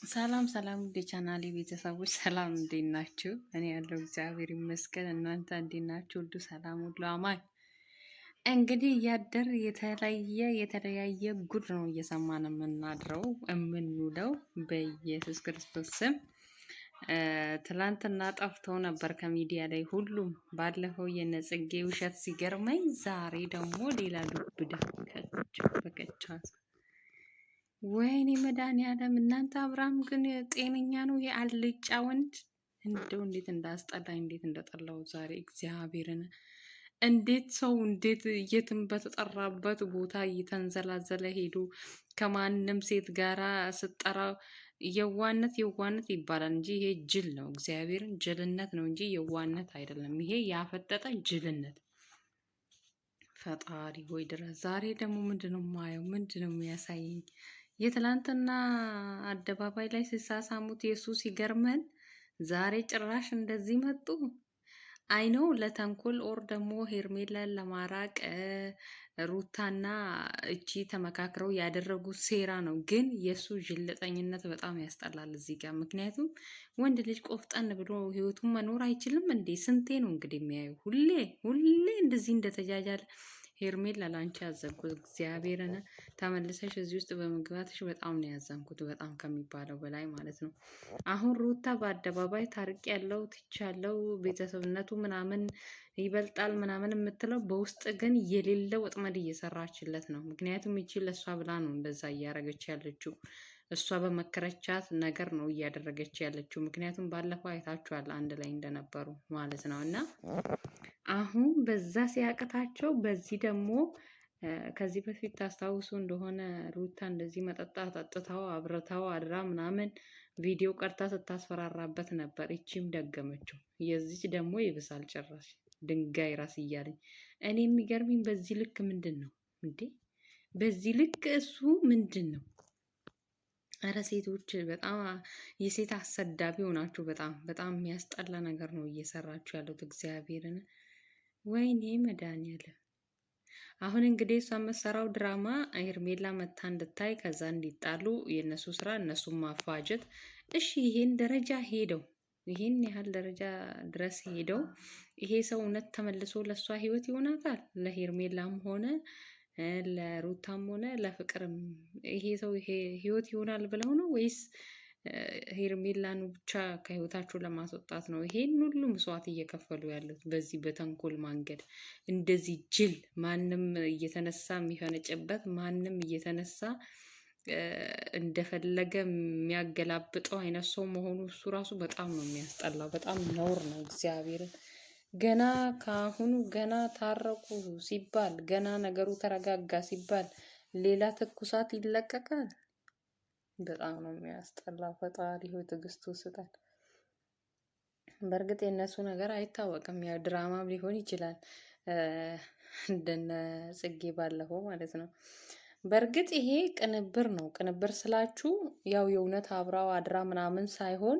ሰላም ሰላም ውድ የቻናሌ ቤተሰቦች ሰላም እንዴት ናችሁ? እኔ ያለው እግዚአብሔር ይመስገን። እናንተ እንዴት ናችሁ? ሁሉ ሰላም ሁሉ አማን። እንግዲህ እያደር የተለያየ ጉድ ነው እየሰማን የምናድረው የምንውለው በኢየሱስ ክርስቶስ ስም። ትላንትና ጠፍተው ነበር ከሚዲያ ላይ ሁሉም። ባለፈው የነጽጌ ውሸት ሲገርመኝ፣ ዛሬ ደግሞ ሌላ ዱብዳ በቀቻ። ወይኔ መድኃኒዓለም እናንተ አብርሃም ግን ጤነኛ ነው? የአልጫ ወንድ እንደው እንዴት እንዳስጠላኝ እንዴት እንደጠላው ዛሬ እግዚአብሔርን። እንዴት ሰው እንዴት የትም በተጠራበት ቦታ እየተንዘላዘለ ሄዱ ከማንም ሴት ጋራ ስጠራ የዋነት የዋነት ይባላል እንጂ ይሄ ጅል ነው። እግዚአብሔርን ጅልነት ነው እንጂ የዋነት አይደለም። ይሄ ያፈጠጠ ጅልነት። ፈጣሪ ወይ ድረስ። ዛሬ ደግሞ ምንድነው ማየው? ምንድነው የሚያሳየኝ? የትላንትና አደባባይ ላይ ሲሳሳሙት የሱ ሲገርመን፣ ዛሬ ጭራሽ እንደዚህ መጡ። አይነው ለተንኮል ኦር ደግሞ ሄርሜላን ለማራቅ ሩታና እቺ ተመካክረው ያደረጉት ሴራ ነው። ግን የሱ ዥልጠኝነት በጣም ያስጠላል እዚህ ጋር። ምክንያቱም ወንድ ልጅ ቆፍጠን ብሎ ህይወቱን መኖር አይችልም እንዴ? ስንቴ ነው እንግዲህ የሚያዩ ሁሌ እንደዚህ እንደተጃጃለ። ሄርሜላ ላንቺ ያዘንኩት እግዚአብሔርን፣ ተመልሰሽ እዚህ ውስጥ በመግባትሽ በጣም ነው ያዘንኩት፣ በጣም ከሚባለው በላይ ማለት ነው። አሁን ሩታ በአደባባይ ታርቅ ያለው ትች ያለው ቤተሰብነቱ ምናምን ይበልጣል ምናምን የምትለው፣ በውስጥ ግን የሌለ ወጥመድ እየሰራችለት ነው። ምክንያቱም ይቺ ለእሷ ብላ ነው እንደዛ እያደረገች ያለችው። እሷ በመከረቻት ነገር ነው እያደረገች ያለችው። ምክንያቱም ባለፈው አይታችኋል አንድ ላይ እንደነበሩ ማለት ነው። እና አሁን በዛ ሲያቅታቸው በዚህ ደግሞ ከዚህ በፊት ታስታውሱ እንደሆነ ሩታ እንደዚህ መጠጣት ጠጥታው አብረታው አድራ ምናምን ቪዲዮ ቀርታ ስታስፈራራበት ነበር። ይቺም ደገመችው። የዚች ደግሞ ይብሳል ጭራሽ ድንጋይ ራስ እያለኝ። እኔ የሚገርምኝ በዚህ ልክ ምንድን ነው እንዴ? በዚህ ልክ እሱ ምንድን ነው? እረ ሴቶች በጣም የሴት አሰዳቢ ሆናችሁ በጣም በጣም የሚያስጠላ ነገር ነው እየሰራችሁ ያሉት እግዚአብሔርን። ወይኔ መድኃኒዓለም። አሁን እንግዲህ እሷ የምትሰራው ድራማ ሄርሜላ መታ እንድታይ ከዛ እንዲጣሉ የእነሱ ስራ እነሱን ማፋጀት። እሺ ይሄን ደረጃ ሄደው ይሄን ያህል ደረጃ ድረስ ሄደው ይሄ ሰው እውነት ተመልሶ ለእሷ ህይወት ይሆናታል? ለሄርሜላም ሆነ ለሩታም ሆነ ለፍቅርም ይሄ ሰው ይሄ ህይወት ይሆናል ብለው ነው ወይስ ሄርሜላኑ ብቻ ከህይወታቸው ለማስወጣት ነው ይሄን ሁሉ መስዋዕት እየከፈሉ ያሉት? በዚህ በተንኮል መንገድ እንደዚህ ጅል ማንም እየተነሳ የሚፈነጭበት ማንም እየተነሳ እንደፈለገ የሚያገላብጠው አይነት ሰው መሆኑ እሱ ራሱ በጣም ነው የሚያስጠላው። በጣም ነውር ነው እግዚአብሔርን። ገና ከአሁኑ ገና ታረቁ ሲባል ገና ነገሩ ተረጋጋ ሲባል ሌላ ትኩሳት ይለቀቃል። በጣም ነው የሚያስጠላው። ፈጣሪ ሆይ ትዕግስቱ ስጠን። በእርግጥ የእነሱ ነገር አይታወቅም፣ ያው ድራማም ሊሆን ይችላል እንደነ ጽጌ ባለፈው ማለት ነው። በእርግጥ ይሄ ቅንብር ነው። ቅንብር ስላችሁ ያው የእውነት አብራው አድራ ምናምን ሳይሆን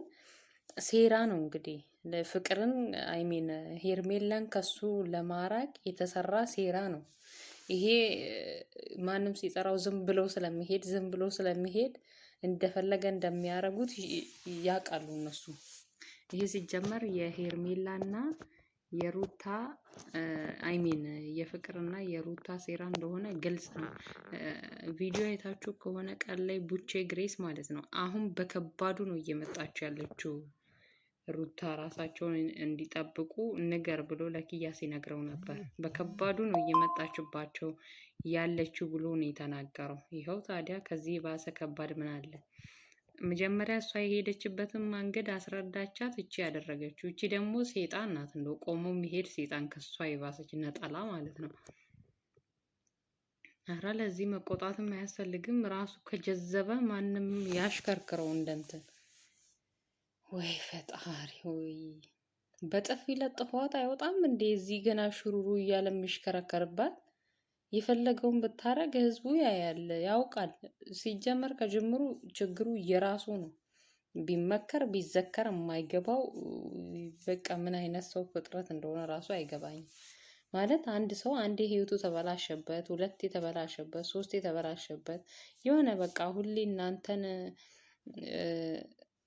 ሴራ ነው። እንግዲህ ፍቅርን አይሚን ሄርሜላን ከሱ ለማራቅ የተሰራ ሴራ ነው ይሄ። ማንም ሲጠራው ዝም ብሎ ስለሚሄድ እንደፈለገ እንደሚያደርጉት ያውቃሉ እነሱ። ይሄ ሲጀመር የሄርሜላና የሩታ አይሚን የፍቅርና የሩታ ሴራ እንደሆነ ግልጽ ነው። ቪዲዮ አይታችሁ ከሆነ ቀን ላይ ቡቼ ግሬስ ማለት ነው አሁን በከባዱ ነው እየመጣችሁ ያለችው። ሩታ ራሳቸውን እንዲጠብቁ ንገር ብሎ ለኪያ ሲነግረው ነበር። በከባዱ ነው እየመጣችባቸው ያለችው ብሎ ነው የተናገረው። ይኸው ታዲያ ከዚህ የባሰ ከባድ ምን አለ? መጀመሪያ እሷ የሄደችበትን መንገድ አስረዳቻት፣ እቺ ያደረገችው። እቺ ደግሞ ሴጣን ናት። እንደው ቆሞ የሚሄድ ሴጣን ከሷ የባሰች ነጠላ ማለት ነው። አረ ለዚህ መቆጣትም አያስፈልግም። ራሱ ከጀዘበ ማንም ያሽከርክረው እንደንትን። ወይ ፈጣሪ ሆይ፣ በጥፊ ለጥፏት አይወጣም እንዴ? እዚህ ገና ሽሩሩ እያለ የሚሽከረከርባት። የፈለገውን ብታረግ ህዝቡ ያያል ያውቃል። ሲጀመር ከጅምሩ ችግሩ የራሱ ነው። ቢመከር ቢዘከር የማይገባው በቃ ምን አይነት ሰው ፍጥረት እንደሆነ ራሱ አይገባኝም። ማለት አንድ ሰው አንዴ ህይወቱ ተበላሸበት፣ ሁለት የተበላሸበት፣ ሶስት የተበላሸበት የሆነ በቃ ሁሌ እናንተን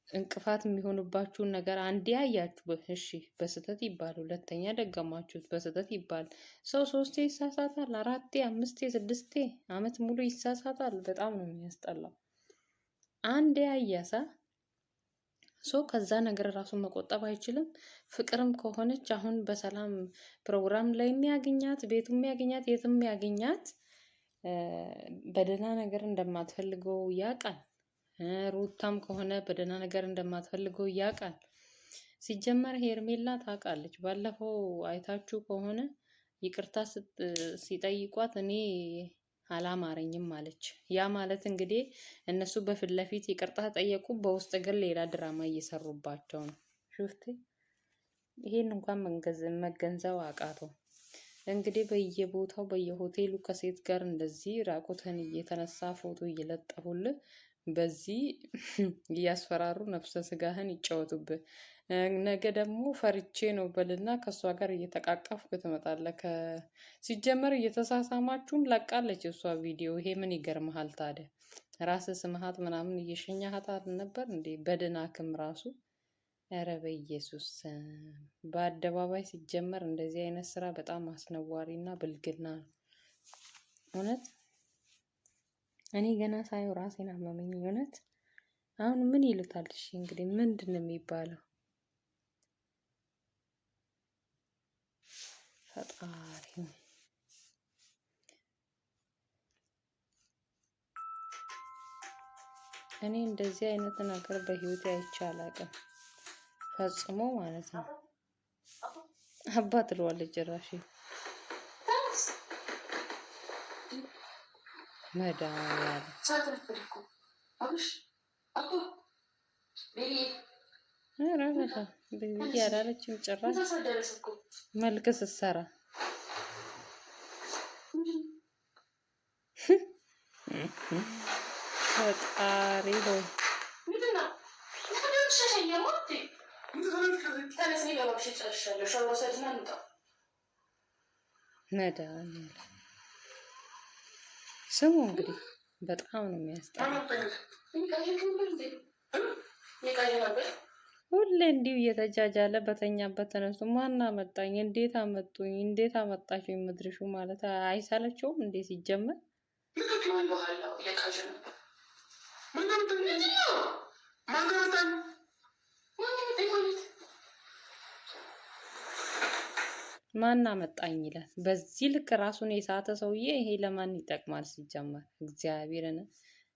እንቅፋት የሚሆንባችሁን ነገር አንዴ ያያችሁ እሺ በስህተት ይባል፣ ሁለተኛ ደገማችሁት በስህተት ይባል። ሰው 3 ይሳሳታል፣ 4 5 6 አመት ሙሉ ይሳሳታል። በጣም ነው የሚያስጠላው። አንዴ ያያሳ ሰው ከዛ ነገር ራሱን መቆጠብ አይችልም። ፍቅርም ከሆነች አሁን በሰላም ፕሮግራም ላይ የሚያገኛት ቤቱ የሚያገኛት የትም የሚያገኛት በደህና ነገር እንደማትፈልገው ያውቃል። ሩታም ከሆነ በደህና ነገር እንደማትፈልገው ያውቃል። ሲጀመር ሄርሜላ ታውቃለች። ባለፈው አይታችሁ ከሆነ ይቅርታ ሲጠይቋት እኔ አላማረኝም አለች። ያ ማለት እንግዲህ እነሱ በፊት ለፊት ይቅርታ ጠየቁ፣ በውስጥ ግን ሌላ ድራማ እየሰሩባቸው ነው። ሹፍቲ ይሄን እንኳን መገንዘብ አቃተው። እንግዲህ በየቦታው በየሆቴሉ ከሴት ጋር እንደዚህ ራቁትን እየተነሳ ፎቶ እየለጠፉልህ በዚህ እያስፈራሩ ነፍሰ ስጋህን ይጫወቱብህ። ነገ ደግሞ ፈርቼ ነው በልና ከእሷ ጋር እየተቃቀፍኩ ትመጣለህ። ሲጀመር እየተሳሳማችሁም ለቃለች እሷ ቪዲዮ። ይሄ ምን ይገርምሃል ታዲያ? ራስህ ስምሃት ምናምን እየሸኛሃት ነበር እንዴ? በድናክም ራሱ ኧረ በኢየሱስ በአደባባይ ሲጀመር እንደዚህ አይነት ስራ በጣም አስነዋሪና ብልግና ነው እውነት። እኔ ገና ሳየው ራሴን አመመኝ እውነት። አሁን ምን ይሉታል? እሺ እንግዲህ ምንድን ነው የሚባለው? ፈጣሪ እኔ እንደዚህ አይነት ነገር በህይወቴ አይቼ አላውቅም ፈጽሞ ማለት ነው። አባት ትለዋለች ጭራሽ መድኃኒዓለም ረበታ ቤቢ ያላለችም ጭራሽ መልክ ስትሰራ ፈጣሪ ሆይ መድኃኒዓለም ስሙ እንግዲህ በጣም ነው የሚያስጠላው። ሁሌ እንዲሁ እየተጃጃለ በተኛበት ተነሱ። ማን አመጣኝ? እንዴት አመጡኝ? እንዴት አመጣችኝ? ምድርሹ ማለት አይሳለቸውም እንዴ ሲጀመር? ማን አመጣኝ ይላል። በዚህ ልክ ራሱን የሳተ ሰውዬ ይሄ ለማን ይጠቅማል ሲጀመር? እግዚአብሔርን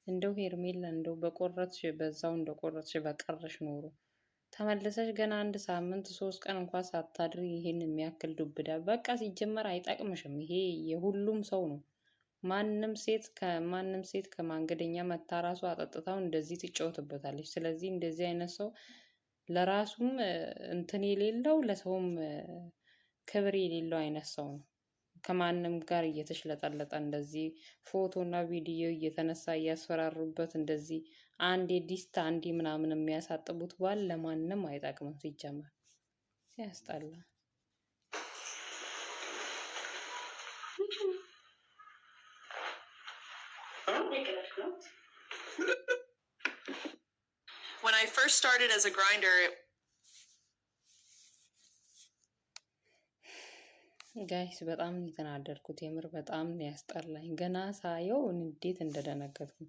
እንደው ሄርሜላ እንደው በቆረጥሽ በዛው እንደቆረጥሽ በቀረሽ ኖሮ ተመለሰሽ ገና 1 ሳምንት 3 ቀን እንኳን ሳታድሪ ይሄን የሚያክል ዱብዳ በቃ ሲጀመር አይጠቅምሽም። ይሄ የሁሉም ሰው ነው። ማንም ሴት ከማንገደኛ መታ ራሱ አጠጥታው እንደዚህ ትጫወትበታለች። ስለዚህ እንደዚህ አይነት ሰው ለራሱም እንትን የሌለው ለሰውም ክብር የሌለው አይነት ሰው ነው። ከማንም ጋር እየተሽለጠለጠ እንደዚህ ፎቶና ቪዲዮ እየተነሳ እያስፈራሩበት እንደዚህ አንዴ ዲስት አንዴ ምናምን የሚያሳጥቡት ባል ለማንም አይጠቅምም ሲጀመር። ሲያስጠላ። When I first started as a grinder, ጋይስ በጣም የተናደድኩት የምር በጣም ያስጠላኝ። ገና ሳየው እንዴት እንደደነገጥኩኝ።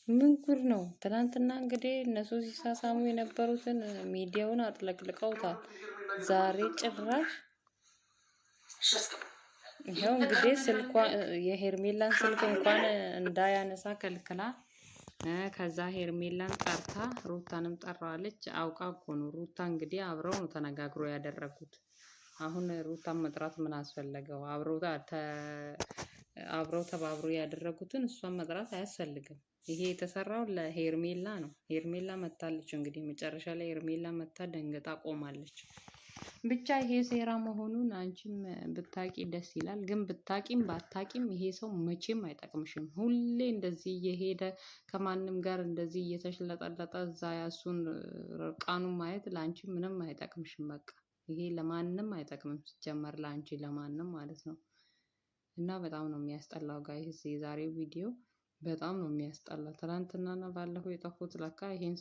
ምን ጉድ ነው? ትናንትና እንግዲህ እነሱ ሲሳሳሙ የነበሩትን ሚዲያውን አጥለቅልቀውታል። ዛሬ ጭራሽ ይኸው እንግዲህ ስልኳ የሄርሜላን ስልክ እንኳን እንዳያነሳ ከልክላ ከዛ ሄርሜላን ጠርታ ሩታንም ጠራዋለች። አውቃ እኮ ነው። ሩታ እንግዲህ አብረው ነው ተነጋግሮ ያደረጉት። አሁን ሩታን መጥራት ምን አስፈለገው? አብረው ተባብሮ ያደረጉትን እሷን መጥራት አያስፈልግም። ይሄ የተሰራው ለሄርሜላ ነው። ሄርሜላ መታለች እንግዲህ መጨረሻ ላይ ሄርሜላ መታ ደንገጣ ቆማለች። ብቻ ይሄ ሴራ መሆኑን አንቺም ብታቂ ደስ ይላል። ግን ብታቂም ባታቂም ይሄ ሰው መቼም አይጠቅምሽም። ሁሌ እንደዚህ እየሄደ ከማንም ጋር እንደዚህ እየተሽለጠለጠ እዛ ያሱን ርቃኑን ማየት ለአንቺ ምንም አይጠቅምሽም። በቃ ይሄ ለማንም አይጠቅምም ሲጀመር ለአንቺ ለማንም ማለት ነው። እና በጣም ነው የሚያስጠላው ጋይስ የዛሬው ቪዲዮ። በጣም ነው የሚያስጠላ። ትናንትናና ባለፈው የጠፉት ለካ ይሄን